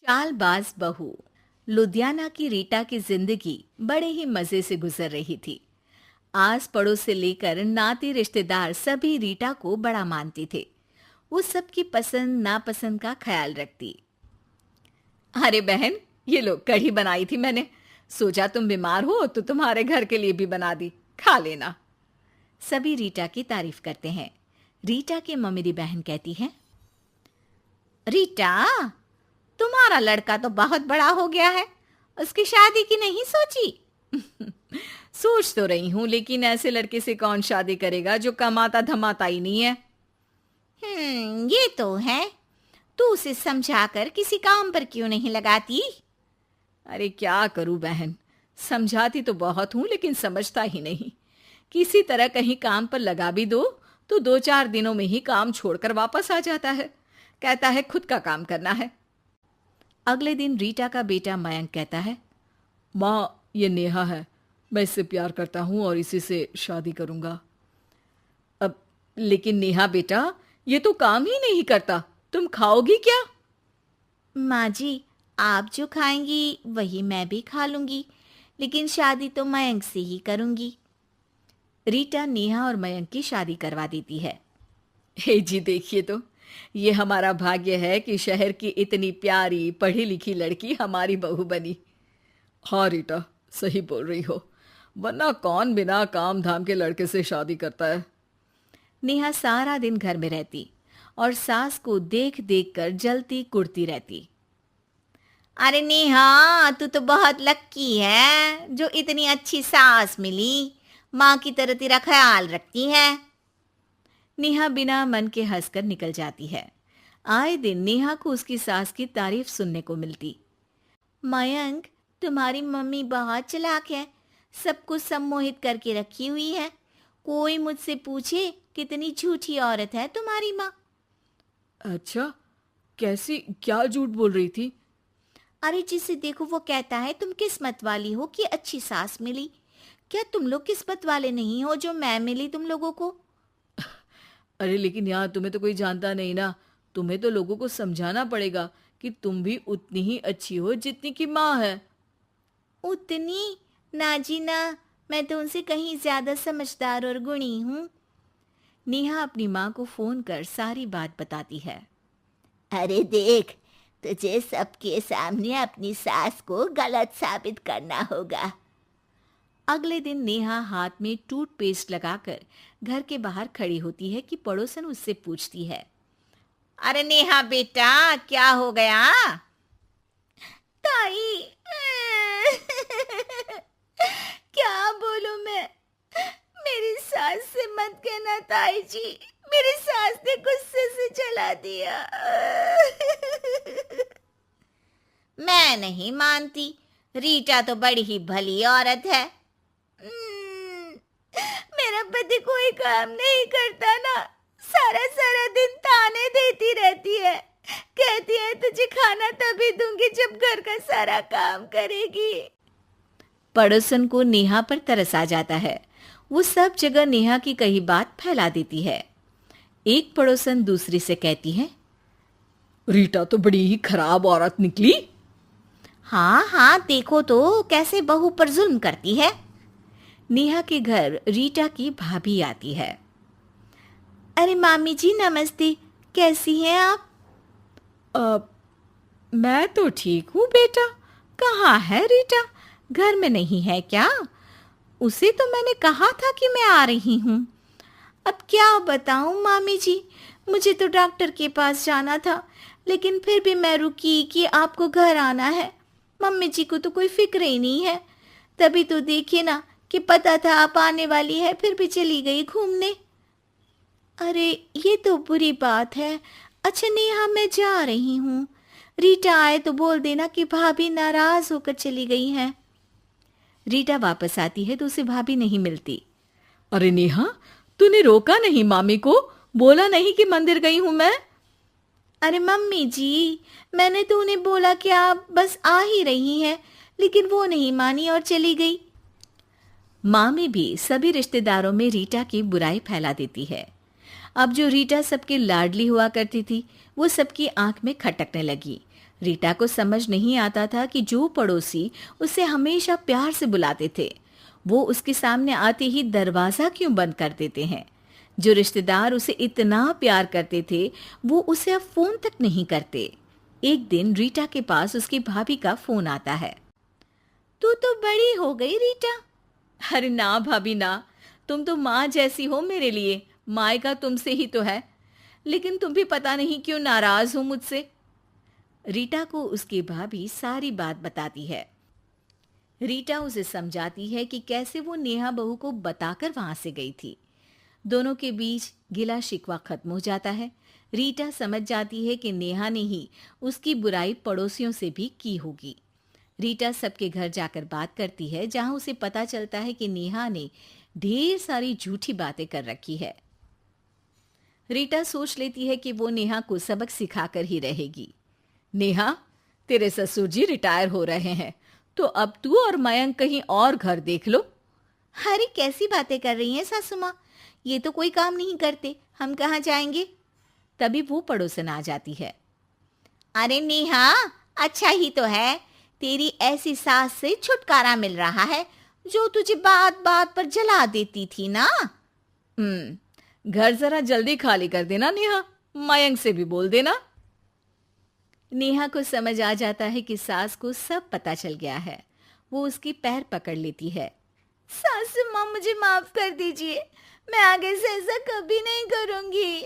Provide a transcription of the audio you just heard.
चालबाज बहू। लुधियाना की रीटा की जिंदगी बड़े ही मजे से गुजर रही थी। आस पड़ोस से लेकर नाती रिश्तेदार सभी रीटा को बड़ा मानते थे। वो सबकी पसंद नापसंद का ख्याल रखती। अरे बहन, ये लो कढ़ी बनाई थी मैंने। सोचा तुम बीमार हो तो तुम्हारे घर के लिए भी बना दी, खा लेना। सभी रीटा की तारीफ करते हैं। रीटा की ममेरी बहन कहती है, रीटा, तुम्हारा लड़का तो बहुत बड़ा हो गया है, उसकी शादी की नहीं सोची? सोच तो रही हूं, लेकिन ऐसे लड़के से कौन शादी करेगा जो कमाता धमाता ही नहीं है। ये तो है। तू उसे समझाकर किसी काम पर क्यों नहीं लगाती? अरे क्या करूं बहन, समझाती तो बहुत हूं लेकिन समझता ही नहीं। किसी तरह कहीं काम पर लगा भी दो तो 2-4 दिनों में ही काम छोड़कर वापस आ जाता है। कहता है खुद का काम करना है। अगले दिन रीटा का बेटा मयंक कहता है, माँ, ये नेहा है, मैं इससे प्यार करता हूँ और इसी से शादी करूंगा। अब लेकिन नेहा बेटा, ये तो काम ही नहीं करता, तुम खाओगी क्या? माँ जी, आप जो खाएंगी वही मैं भी खा लूंगी, लेकिन शादी तो मयंक से ही करूंगी। रीटा नेहा और मयंक की शादी करवा देती है। हे जी, देखिए तो, ये हमारा भाग्य है कि शहर की इतनी प्यारी पढ़ी लिखी लड़की हमारी बहू बनी। हाँ रीटा, सही बोल रही हो, वरना कौन बिना काम धाम के लड़के से शादी करता है। नेहा सारा दिन घर में रहती और सास को देख देख कर जलती कुड़ती रहती। अरे नेहा, तू तो बहुत लक्की है जो इतनी अच्छी सास मिली, माँ की तरह तेरा ख्याल रखती है। नेहा बिना मन के हंसकर निकल जाती है। आए दिन नेहा को उसकी सास की तारीफ सुनने को मिलती। मयंक, तुम्हारी मम्मी बहुत चालाक है, सबको सम्मोहित करके रखी हुई है। कोई मुझसे पूछे कितनी झूठी औरत है तुम्हारी माँ। अच्छा, कैसी, क्या झूठ बोल रही थी? अरे जिसे देखो वो कहता है तुम किस्मत वाली हो कि अच्छी सास मिली। क्या तुम लोग किस्मत वाले नहीं हो जो मैं मिली तुम लोगों को? अरे लेकिन यार, तुम्हें तो कोई जानता नहीं ना। तुम्हें तो लोगों को समझाना पड़ेगा कि तुम भी उतनी ही अच्छी हो जितनी की माँ है। उतनी? ना जी ना, मैं तो उनसे कहीं ज्यादा समझदार और गुणी हूँ। नेहा अपनी माँ को फोन कर सारी बात बताती है। अरे देख, तुझे सबके सामने अपनी सास को गलत साबित करना होगा। अगले दिन नेहा हाथ में टूथपेस्ट लगाकर घर के बाहर खड़ी होती है कि पड़ोसन उससे पूछती है, अरे नेहा बेटा, क्या हो गया? ताई, क्या बोलूं मैं? मेरी सास से मत कहना ताई जी, मेरी सास ने गुस्से से जला दिया। मैं नहीं मानती, रीटा तो बड़ी ही भली औरत है। मेरा पति कोई काम नहीं करता ना, सारा सारा दिन ताने देती रहती है, कहती है तुझे खाना तभी दूंगी जब घर का सारा काम करेगी। पड़ोसन को नेहा पर तरस आ जाता है। वो सब जगह नेहा की कही बात फैला देती है। एक पड़ोसन दूसरी से कहती है, रीटा तो बड़ी ही खराब औरत निकली। हाँ हाँ, देखो तो कैसे बहू पर जुल्म करती है। नेहा के घर रीटा की भाभी आती है। अरे मामी जी नमस्ते, कैसी हैं आप? मैं तो ठीक हूँ बेटा। कहाँ है रीटा? घर में नहीं है क्या? उसे तो मैंने कहा था कि मैं आ रही हूँ। अब क्या बताऊँ मामी जी, मुझे तो डॉक्टर के पास जाना था, लेकिन फिर भी मैं रुकी कि आपको घर आना है। मम्मी जी को तो कोई फिक्र ही नहीं है। तभी तो देखिए ना कि पता था आप आने वाली है, फिर भी चली गई घूमने। अरे ये तो बुरी बात है। अच्छा नेहा, मैं जा रही हूँ। रीटा आए तो बोल देना कि भाभी नाराज होकर चली गई हैं। रीटा वापस आती है तो उसे भाभी नहीं मिलती। अरे नेहा, तूने रोका नहीं मामी को? बोला नहीं कि मंदिर गई हूं मैं? अरे मम्मी जी, मैंने तो उन्हें बोला कि आप बस आ ही रही हैं, लेकिन वो नहीं मानी और चली गई। मामी भी सभी रिश्तेदारों में रीटा की बुराई फैला देती है। अब जो रीटा सबकी लाडली हुआ करती थी, वो सबकी आंख में खटकने लगी। रीटा को समझ नहीं आता था कि जो पड़ोसी उसे हमेशा प्यार से बुलाते थे, वो उसके सामने आते ही दरवाजा क्यों बंद कर देते हैं। जो रिश्तेदार उसे इतना प्यार करते थे, वो उसे अब फोन तक नहीं करते। एक दिन रीटा के पास उसकी भाभी का फोन आता है। तू तो बड़ी हो गई रीटा। अरे ना भाभी ना, तुम तो माँ जैसी हो मेरे लिए, मायका तुमसे ही तो है, लेकिन तुम भी पता नहीं क्यों नाराज हो मुझसे। रीटा को उसकी भाभी सारी बात बताती है। रीटा उसे समझाती है कि कैसे वो नेहा बहू को बताकर वहां से गई थी। दोनों के बीच गिला शिकवा खत्म हो जाता है। रीटा समझ जाती है कि नेहा ने ही उसकी बुराई पड़ोसियों से भी की होगी। रीटा सबके घर जाकर बात करती है, जहां उसे पता चलता है कि नेहा ने ढेर सारी झूठी बातें कर रखी है। रीटा सोच लेती है कि वो नेहा को सबक सिखाकर ही रहेगी। नेहा, तेरे ससुर जी रिटायर हो रहे हैं, तो अब तू और मयंक कहीं और घर देख लो। अरे कैसी बातें कर रही हैं सासू माँ, ये तो कोई काम नहीं करते, हम कहाँ जाएंगे। तभी वो पड़ोसन आ जाती है। अरे नेहा, अच्छा ही तो है, तेरी ऐसी सास से छुटकारा मिल रहा है जो तुझे बात बात पर जला देती थी ना। घर जरा जल्दी खाली कर देना नेहा, मयंक से भी बोल देना। नेहा को समझ आ जाता है कि सास को सब पता चल गया है। वो उसकी पैर पकड़ लेती है। सासू माँ, मुझे माफ कर दीजिए, मैं आगे से ऐसा कभी नहीं करूंगी।